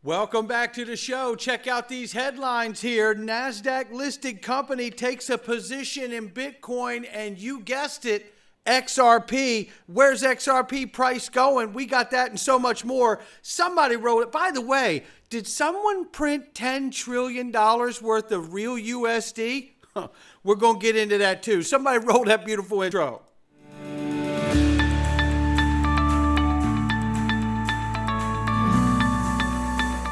Welcome back to the show. Check out these headlines here. NASDAQ listed company takes a position in Bitcoin, and you guessed it, XRP. Where's XRP price going? We got that and so much more. Somebody wrote it. By the way, did someone print $10 trillion worth of real USD? We're going to get into that too. Somebody wrote that beautiful intro.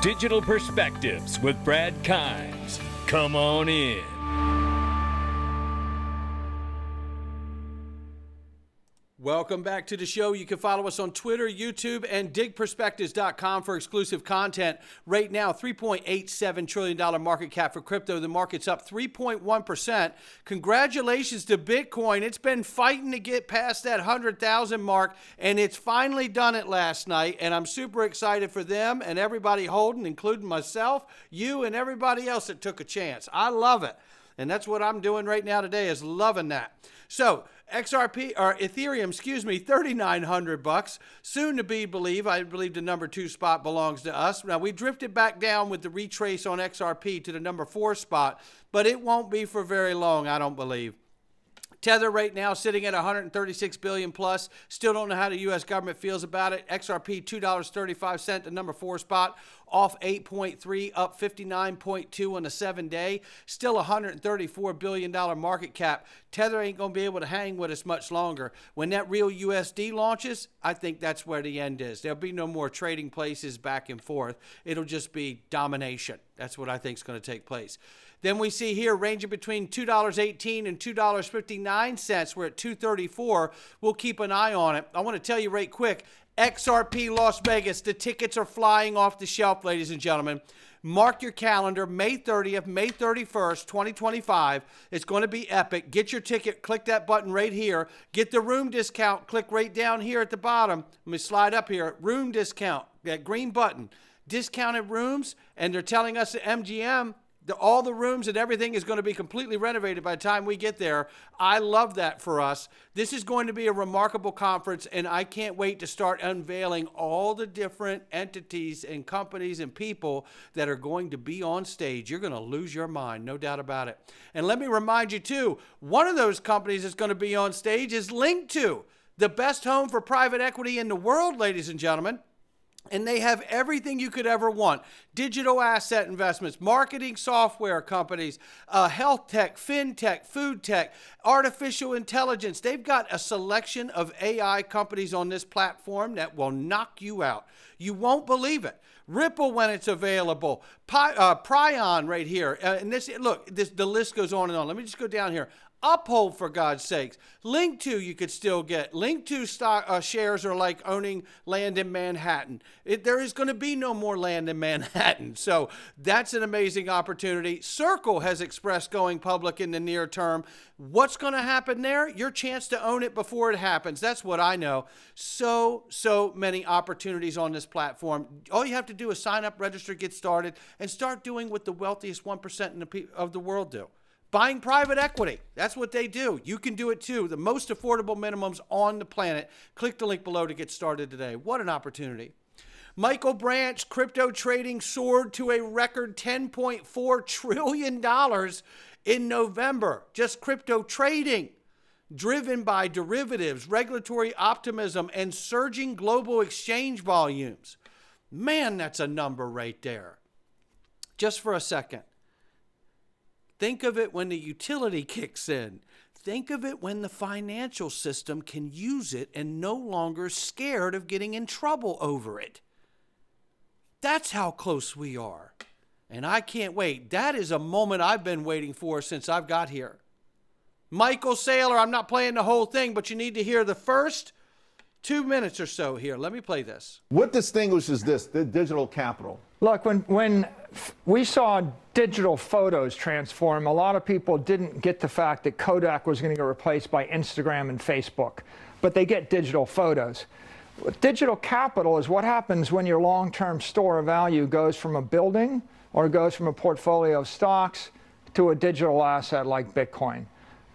Digital Perspectives with Brad Kimes. Come on in. Welcome back to the show. You can follow us on Twitter, YouTube, and digperspectives.com for exclusive content. Right now, $3.87 trillion market cap for crypto. The market's up 3.1%. Congratulations to Bitcoin. It's been fighting to get past that 100,000 mark, and it's finally done it last night. And I'm super excited for them and everybody holding, including myself, you, and everybody else that took a chance. I love it. And that's what I'm doing right now today, is loving that. So XRP or Ethereum, 3,900 bucks. Soon to be I believe the number 2 spot belongs to us. Now we drifted back down with the retrace on XRP to the number 4 spot, but it won't be for very long, I don't believe. Tether right now sitting at 136 billion plus. Still don't know how the U.S. government feels about it. XRP $2.35, the number 4 spot, off 8.3, up 59.2 on the 7-day. Still $134 billion market cap. Tether ain't going to be able to hang with us much longer. When that real USD launches, I think that's where the end is. There'll be no more trading places back and forth. It'll just be domination. That's what I think is going to take place. Then we see here ranging between $2.18 and $2.59. We're at $2.34. We'll keep an eye on it. I want to tell you right quick, XRP Las Vegas, the tickets are flying off the shelf, ladies and gentlemen. Mark your calendar, May 30th, May 31st, 2025. It's going to be epic. Get your ticket. Click that button right here. Get the room discount. Click right down here at the bottom. Let me slide up here. Room discount, that green button. Discounted rooms, and they're telling us at MGM, all the rooms and everything is going to be completely renovated by the time we get there. I love that for us. This is going to be a remarkable conference, and I can't wait to start unveiling all the different entities and companies and people that are going to be on stage. You're going to lose your mind, no doubt about it. And let me remind you, too, one of those companies that's going to be on stage is Linked, the best home for private equity in the world, ladies and gentlemen. And they have everything you could ever want. Digital asset investments, marketing software companies, health tech, fintech, food tech, artificial intelligence. They've got a selection of AI companies on this platform that will knock you out. You won't believe it. Ripple when it's available. Prion right here. And this, look, the list goes on and on. Let me just go down here. Uphold, for God's sakes. Linked you could still get. Linked stock shares are like owning land in Manhattan. There is going to be no more land in Manhattan. So that's an amazing opportunity. Circle has expressed going public in the near term. What's going to happen there? Your chance to own it before it happens. That's what I know. So many opportunities on this platform. All you have to do is sign up, register, get started, and start doing what the wealthiest 1% of the world do. Buying private equity. That's what they do. You can do it too. The most affordable minimums on the planet. Click the link below to get started today. What an opportunity. Michael Branch, crypto trading soared to a record $10.4 trillion in November. Just crypto trading. Driven by derivatives, regulatory optimism, and surging global exchange volumes. Man, that's a number right there. Just for a second. Think of it when the utility kicks in. Think of it when the financial system can use it and no longer scared of getting in trouble over it. That's how close we are. And I can't wait. That is a moment I've been waiting for since I've got here. Michael Saylor, I'm not playing the whole thing, but you need to hear the first 2 minutes or so here. Let me play this. What distinguishes this, the digital capital? Look, when we saw digital photos transform, a lot of people didn't get the fact that Kodak was going to get replaced by Instagram and Facebook, but they get digital photos. Digital capital is what happens when your long-term store of value goes from a building or goes from a portfolio of stocks to a digital asset like Bitcoin.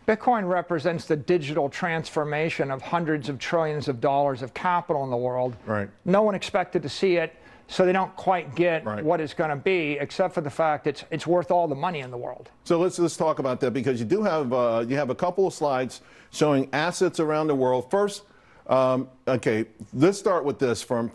Bitcoin represents the digital transformation of hundreds of trillions of dollars of capital in the world. Right. No one expected to see it So they don't quite get Right. what it's going to be, except for the fact it's worth all the money in the world. So let's talk about that, because you have a couple of slides showing assets around the world. First, okay, let's start with this from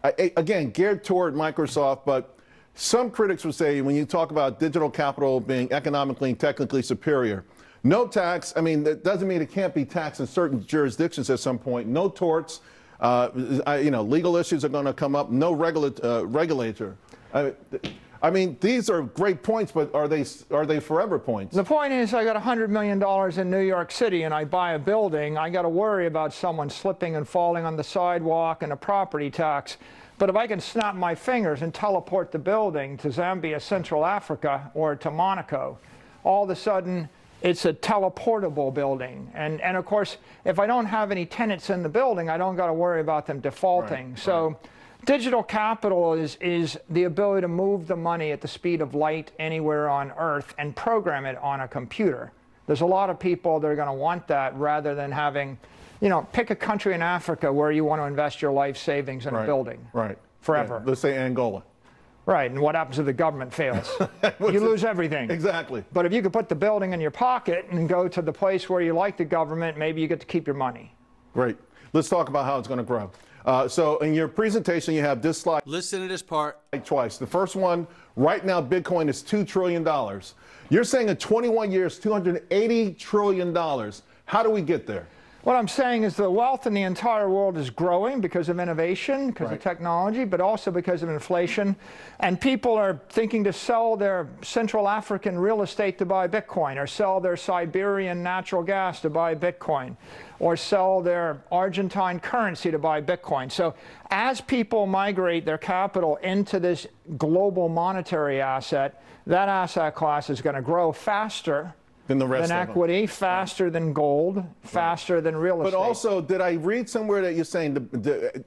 again, geared toward Microsoft, but some critics would say when you talk about digital capital being economically and technically superior, no tax. I mean, that doesn't mean it can't be taxed in certain jurisdictions at some point. No torts. Legal issues are going to come up. No regulator. I mean, these are great points, but are they forever points? The point is, I got $100 million in New York City and I buy a building. I got to worry about someone slipping and falling on the sidewalk and a property tax. But if I can snap my fingers and teleport the building to Zambia, Central Africa, or to Monaco, all of a sudden it's a teleportable building. And of course, if I don't have any tenants in the building, I don't got to worry about them defaulting. Right, so. right. Digital capital is the ability to move the money at the speed of light anywhere on Earth and program it on a computer. There's a lot of people that are going to want that rather than having, pick a country in Africa where you want to invest your life savings in a building. Right. Forever. Yeah, let's say Angola. Right, and what happens if the government fails? You lose everything. Exactly. But if you could put the building in your pocket and go to the place where you like the government, maybe you get to keep your money. Great. Let's talk about how it's going to grow. So in your presentation, you have this slide. Listen to this part. Twice. The first one, right now, Bitcoin is $2 trillion. You're saying in 21 years, $280 trillion. How do we get there? What I'm saying is the wealth in the entire world is growing because of innovation, because of technology, but also because of inflation. And people are thinking to sell their Central African real estate to buy Bitcoin, or sell their Siberian natural gas to buy Bitcoin, or sell their Argentine currency to buy Bitcoin. So as people migrate their capital into this global monetary asset, that asset class is going to grow faster than the rest than of equity, faster than gold, faster than real estate. But also, did I read somewhere that you're saying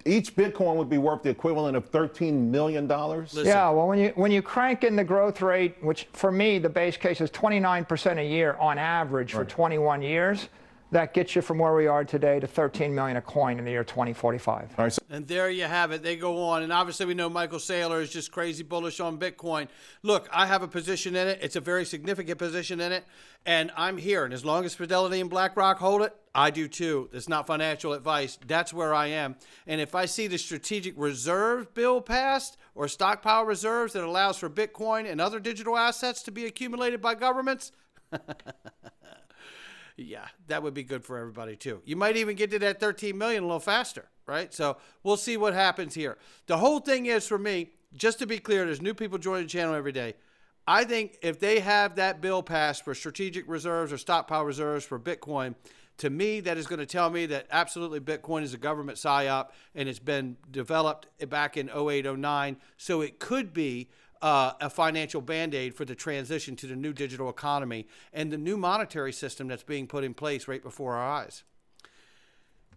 each Bitcoin would be worth the equivalent of $13 million? Yeah, well, when you crank in the growth rate, which for me, the base case is 29% a year on average for 21 years, that gets you from where we are today to 13 million a coin in the year 2045. All right, so And there you have it. They go on. And obviously we know Michael Saylor is just crazy bullish on Bitcoin. Look, I have a position in it. It's a very significant position in it. And I'm here. And as long as Fidelity and BlackRock hold it, I do too. It's not financial advice. That's where I am. And if I see the strategic reserve bill passed, or stockpile reserves that allows for Bitcoin and other digital assets to be accumulated by governments, yeah, that would be good for everybody too. You might even get to that 13 million a little faster, right? So we'll see what happens here. The whole thing is, for me, just to be clear, there's new people joining the channel every day. I think if they have that bill passed for strategic reserves or stockpile reserves for Bitcoin, to me, that is going to tell me that absolutely Bitcoin is a government psyop, and it's been developed back in 08, 09. So it could be a financial band-aid for the transition to the new digital economy and the new monetary system that's being put in place right before our eyes.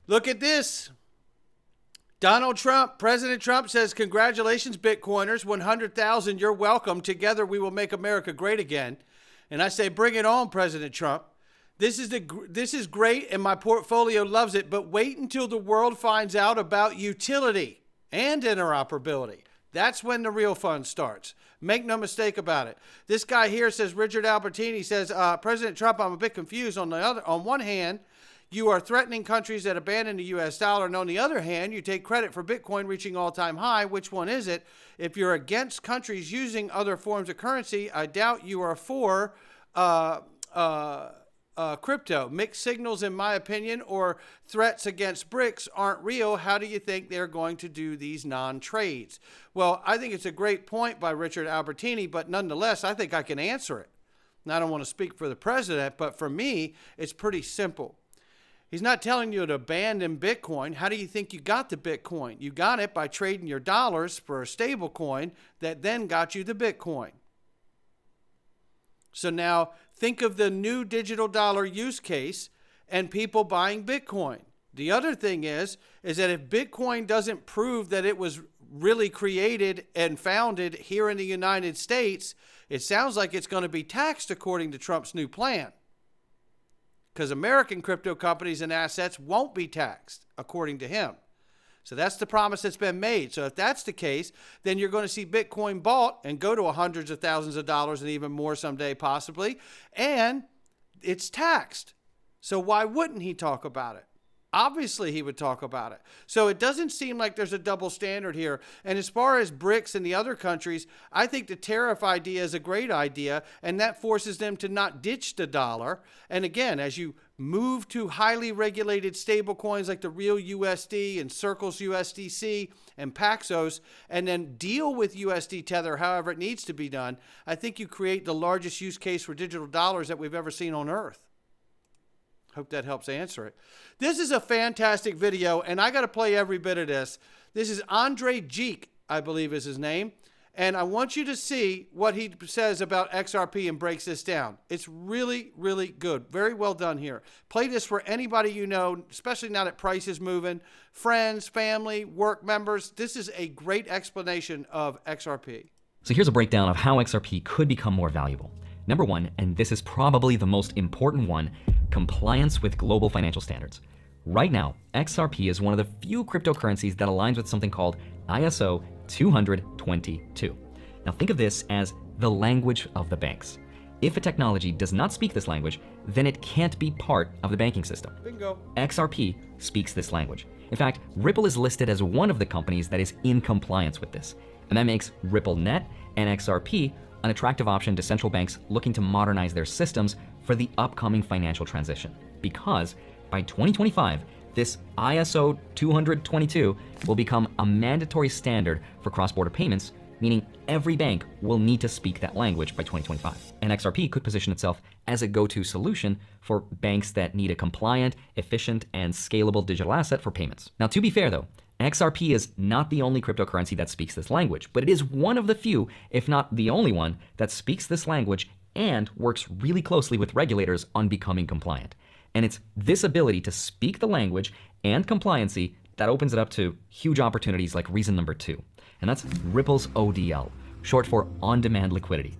Look at this. Donald Trump, President Trump says, congratulations, Bitcoiners, 100,000, you're welcome. Together we will make America great again. And I say, bring it on, President Trump. This is great, and my portfolio loves it, but wait until the world finds out about utility and interoperability. That's when the real fun starts. Make no mistake about it. This guy here says, Richard Albertini says, President Trump, I'm a bit confused. On one hand, you are threatening countries that abandon the U.S. dollar, and on the other hand, you take credit for Bitcoin reaching all-time high. Which one is it? If you're against countries using other forms of currency, I doubt you are for crypto. Mixed signals, in my opinion, or threats against BRICS aren't real. How do you think they're going to do these non-trades? Well, I think it's a great point by Richard Albertini, but nonetheless, I think I can answer it. And I don't want to speak for the president, but for me, it's pretty simple. He's not telling you to abandon Bitcoin. How do you think you got the Bitcoin? You got it by trading your dollars for a stable coin that then got you the Bitcoin. So now think of the new digital dollar use case and people buying Bitcoin. The other thing is that if Bitcoin doesn't prove that it was really created and founded here in the United States, it sounds like it's going to be taxed according to Trump's new plan. Because American crypto companies and assets won't be taxed, according to him. So that's the promise that's been made. So if that's the case, then you're going to see Bitcoin bought and go to hundreds of thousands of dollars and even more someday possibly. And it's taxed. So why wouldn't he talk about it? Obviously, he would talk about it. So it doesn't seem like there's a double standard here. And as far as BRICS and the other countries, I think the tariff idea is a great idea, and that forces them to not ditch the dollar. And again, as you move to highly regulated stable coins like the Real USD and Circle's USDC and Paxos, and then deal with USD Tether however it needs to be done, I think you create the largest use case for digital dollars that we've ever seen on Earth. Hope that helps answer it. This is a fantastic video, and I got to play every bit of this. This is Andre Geek, I believe is his name. And I want you to see what he says about XRP and breaks this down. It's really, really good. Very well done here. Play this for anybody you know, especially now that price is moving. Friends, family, work members. This is a great explanation of XRP. So here's a breakdown of how XRP could become more valuable. Number one, and this is probably the most important one, compliance with global financial standards. Right now, XRP is one of the few cryptocurrencies that aligns with something called ISO 20022. Now think of this as the language of the banks. If a technology does not speak this language, then it can't be part of the banking system. Bingo. XRP speaks this language. In fact, Ripple is listed as one of the companies that is in compliance with this. And that makes RippleNet and XRP an attractive option to central banks looking to modernize their systems for the upcoming financial transition. Because by 2025, this ISO 20022 will become a mandatory standard for cross-border payments, meaning every bank will need to speak that language by 2025. And XRP could position itself as a go-to solution for banks that need a compliant, efficient, and scalable digital asset for payments. Now, to be fair though, XRP is not the only cryptocurrency that speaks this language, but it is one of the few, if not the only one, that speaks this language and works really closely with regulators on becoming compliant. And it's this ability to speak the language and compliancy that opens it up to huge opportunities like reason number 2. And that's Ripple's ODL, short for on-demand liquidity.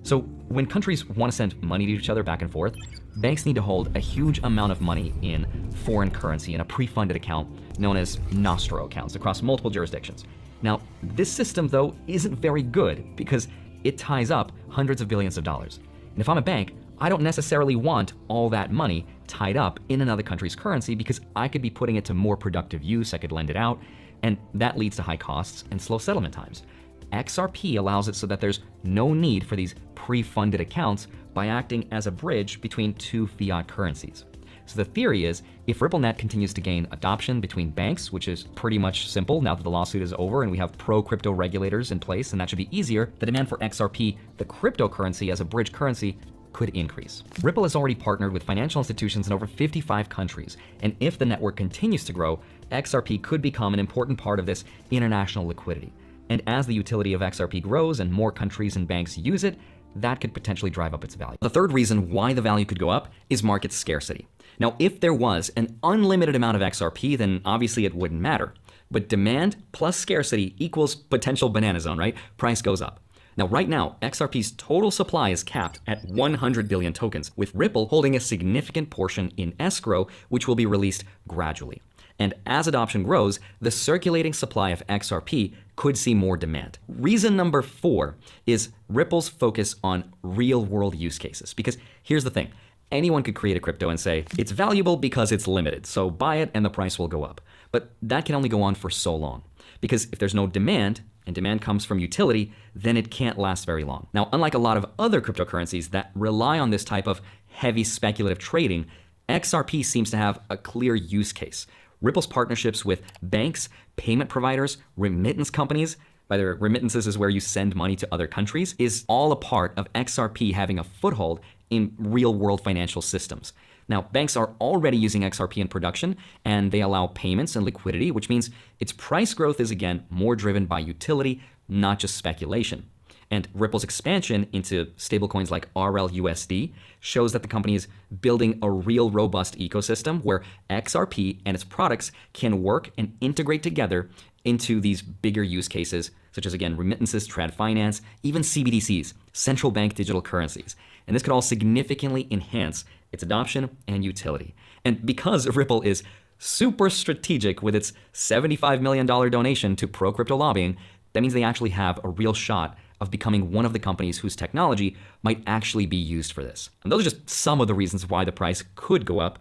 So when countries want to send money to each other back and forth, banks need to hold a huge amount of money in foreign currency in a pre-funded account known as Nostro accounts across multiple jurisdictions. Now, this system, though, isn't very good because it ties up hundreds of billions of dollars. And if I'm a bank, I don't necessarily want all that money tied up in another country's currency because I could be putting it to more productive use, I could lend it out, and that leads to high costs and slow settlement times. XRP allows it so that there's no need for these pre-funded accounts by acting as a bridge between two fiat currencies. So the theory is, if RippleNet continues to gain adoption between banks, which is pretty much simple now that the lawsuit is over and we have pro-crypto regulators in place, and that should be easier, the demand for XRP, the cryptocurrency as a bridge currency, could increase. Ripple has already partnered with financial institutions in over 55 countries, and if the network continues to grow, XRP could become an important part of this international liquidity. And as the utility of XRP grows and more countries and banks use it, that could potentially drive up its value. The third reason why the value could go up is market scarcity. Now, if there was an unlimited amount of XRP, then obviously it wouldn't matter. But demand plus scarcity equals potential banana zone, right? Price goes up. Now, right now, XRP's total supply is capped at 100 billion tokens, with Ripple holding a significant portion in escrow, which will be released gradually. And as adoption grows, the circulating supply of XRP could see more demand. Reason number 4 is Ripple's focus on real-world use cases. Because here's the thing. Anyone could create a crypto and say, it's valuable because it's limited, so buy it and the price will go up. But that can only go on for so long. Because if there's no demand, and demand comes from utility, then it can't last very long. Now, unlike a lot of other cryptocurrencies that rely on this type of heavy speculative trading, XRP seems to have a clear use case. Ripple's partnerships with banks, payment providers, remittance companies, by the way, remittances is where you send money to other countries, is all a part of XRP having a foothold in real-world financial systems. Now, banks are already using XRP in production, and they allow payments and liquidity, which means its price growth is, again, more driven by utility, not just speculation. And Ripple's expansion into stablecoins like RLUSD shows that the company is building a real robust ecosystem where XRP and its products can work and integrate together into these bigger use cases, such as, again, remittances, trad finance, even CBDCs, central bank digital currencies. And this could all significantly enhance its adoption and utility. And because Ripple is super strategic with its $75 million donation to pro-crypto lobbying, that means they actually have a real shot of becoming one of the companies whose technology might actually be used for this. And those are just some of the reasons why the price could go up.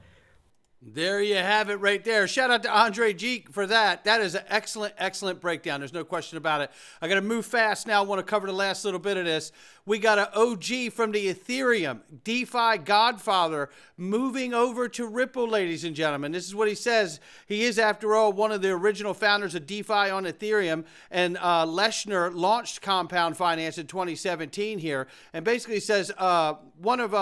There you have it right there. Shout out to Andre G for that. That is an excellent, excellent breakdown. There's no question about it. I got to move fast now. I want to cover the last little bit of this. We got an OG from the Ethereum, DeFi godfather, moving over to Ripple, ladies and gentlemen. This is what he says. He is, after all, one of the original founders of DeFi on Ethereum, and Leshner launched Compound Finance in 2017 here, and basically says one of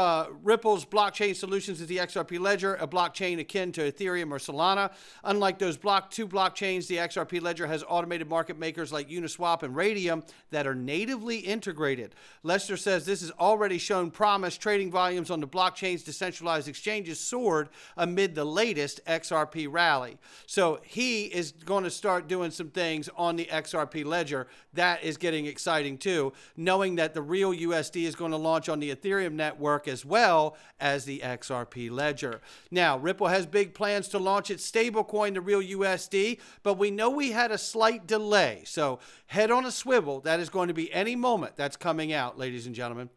Ripple's blockchain solutions is the XRP Ledger, a blockchain akin to Ethereum or Solana. Unlike those two blockchains, the XRP Ledger has automated market makers like Uniswap and Radium that are natively integrated. Lester says this has already shown promise. Trading volumes on the blockchain's decentralized exchanges soared amid the latest XRP rally. So he is going to start doing some things on the XRP Ledger. That is getting exciting too, knowing that the real USD is going to launch on the Ethereum network as well as the XRP Ledger. Now, Ripple has big plans to launch its stablecoin, the real USD, but we know we had a slight delay. So head on a swivel. That is going to be any moment that's coming out, ladies and gentlemen.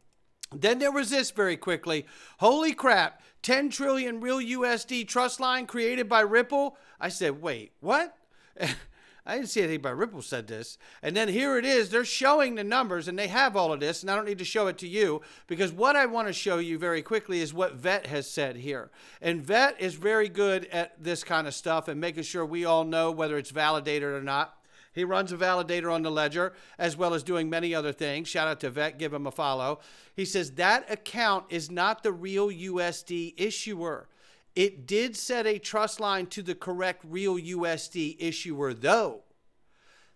Then there was this very quickly. Holy crap, 10 trillion real USD trust line created by Ripple. I said, wait, what? I didn't see anything by Ripple said this. And then here it is. They're showing the numbers, and they have all of this, and I don't need to show it to you, because what I want to show you very quickly is what Vet has said here. And Vet is very good at this kind of stuff and making sure we all know whether it's validated or not. He runs a validator on the Ledger, as well as doing many other things. Shout out to Vet. Give him a follow. He says that account is not the real USD issuer. It did set a trust line to the correct real USD issuer, though.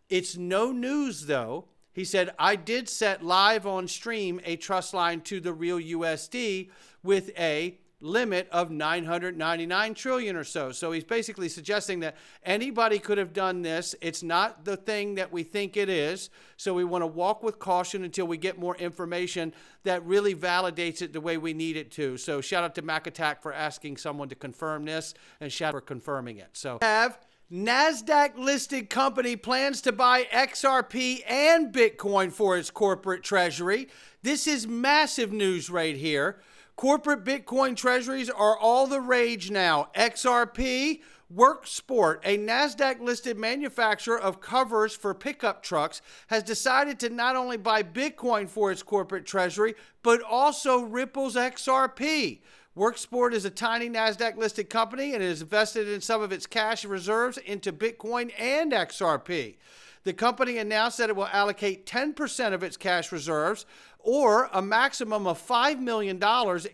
It's no news, though. He said, I did set live on stream a trust line to the real USD with a limit of 999 trillion or so. So he's basically suggesting that anybody could have done this. It's not the thing that we think it is. So we want to walk with caution until we get more information that really validates it the way we need it to. So shout out to Mac Attack for asking someone to confirm this, and shout out for confirming it. So have NASDAQ listed company plans to buy XRP and Bitcoin for its corporate treasury. This is massive news right here. Corporate Bitcoin treasuries are all the rage now. XRP Worksport, a NASDAQ-listed manufacturer of covers for pickup trucks, has decided to not only buy Bitcoin for its corporate treasury, but also Ripple's XRP. Worksport is a tiny NASDAQ-listed company and has invested in some of its cash reserves into Bitcoin and XRP. The company announced that it will allocate 10% of its cash reserves, or a maximum of $5 million,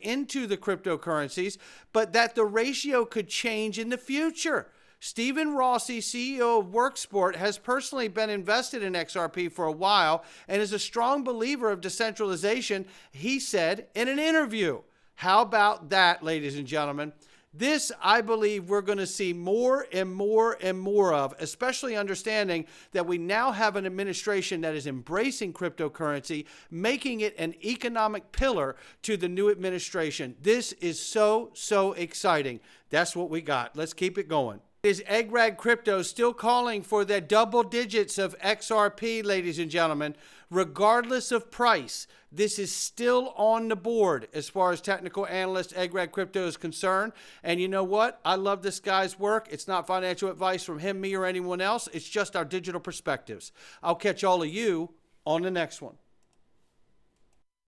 into the cryptocurrencies, but that the ratio could change in the future. Stephen Rossi, CEO of Worksport, has personally been invested in XRP for a while and is a strong believer of decentralization, he said in an interview. How about that, ladies and gentlemen? This, I believe, we're going to see more and more and more of, especially understanding that we now have an administration that is embracing cryptocurrency, making it an economic pillar to the new administration. This is so, so exciting. That's what we got. Let's keep it going. Is Eggrag Crypto still calling for the double digits of XRP, ladies and gentlemen, regardless of price? This is still on the board as far as technical analyst Eggrag Crypto is concerned. And you know what? I love this guy's work. It's not financial advice from him, me, or anyone else. It's just our digital perspectives. I'll catch all of you on the next one.